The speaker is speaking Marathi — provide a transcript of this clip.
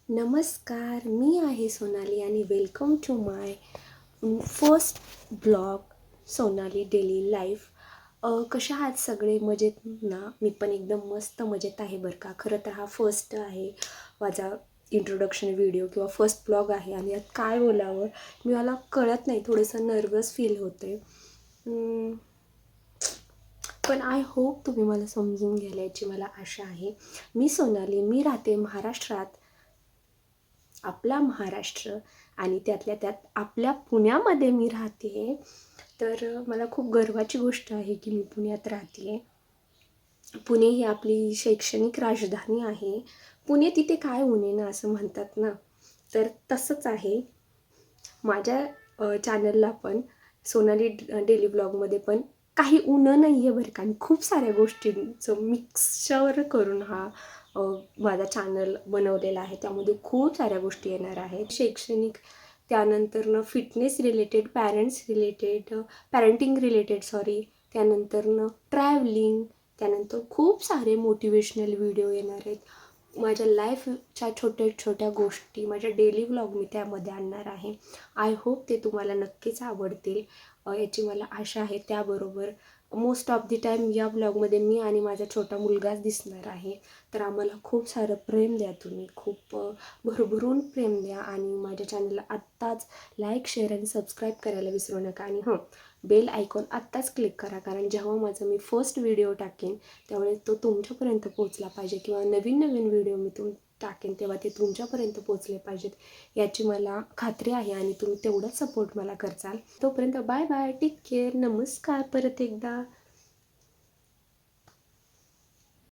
नमस्कार, मी आहे सोनाली आणि welcome to my first blog Sonali daily life. कशा आहात सगळे? मजेत ना? मी पण एकदम मस्त मजेत आहे बरं का. खरं तर हा फर्स्ट आहे माझा इंट्रोडक्शन व्हिडिओ किंवा फर्स्ट ब्लॉग आहे आणि यात काय बोलावं मला कळत नाही, थोडंसं नर्वस फील होते. पण आय होप तुम्ही मला समजून घ्याल याची मला आशा आहे. मी सोनाली, मी राहते महाराष्ट्रात, आपला महाराष्ट्र, आणि त्यातल्या त्यात आपल्या पुण्यामध्ये मी राहते. तर मला खूप गर्वाची गोष्ट आहे की मी पुण्यात राहते. पुणे ही आपली शैक्षणिक राजधानी आहे. पुणे तिथे काय उणे ना असं म्हणतात ना, तर तसंच आहे. माझ्या चॅनलला पण सोनाली डेली ब्लॉगमध्ये पण काही उणं नाही आहे बरं का. आणि खूप साऱ्या गोष्टींचं मिक्सचर करून माझा चॅनल बनवलेला आहे. त्यामध्ये खूप साऱ्या गोष्टी येणार आहेत. शैक्षणिक, त्यानंतरनं फिटनेस रिलेटेड, पॅरेंटिंग रिलेटेड त्यानंतरनं ट्रॅव्हलिंग, त्यानंतर खूप सारे मोटिवेशनल व्हिडिओ येणार आहेत. माझ्या लाईफच्या छोट्या छोट्या गोष्टी, माझ्या डेली व्लॉग मी त्यामध्ये आणणार आहे. आय होप ते तुम्हाला नक्कीच आवडतील याची मला आशा आहे. त्याबरोबर मोस्ट ऑफ दी टाईम या ब्लॉगमध्ये मी आणि माझा छोटा मुलगाच दिसणार आहे. तर आम्हाला खूप सारं प्रेम द्या, तुम्ही खूप भरभरून प्रेम द्या आणि माझ्या चॅनलला आत्ताच लाईक, शेअर आणि सबस्क्राईब करायला विसरू नका. आणि बेल आयकॉन आत्ताच क्लिक करा, कारण जेव्हा मी फर्स्ट व्हिडिओ टाकेन त्यावेळेस तो तुमच्यापर्यंत पोहोचला पाहिजे, किंवा नवीन नवीन व्हिडिओ मी टाकेन तेव्हा ते तुमच्यापर्यंत पोहोचले पाहिजेत याची मला खात्री आहे. आणि तुम्ही तेवढाच सपोर्ट मला करचाल. तोपर्यंत बाय बाय, टेक केअर, नमस्कार परत एकदा.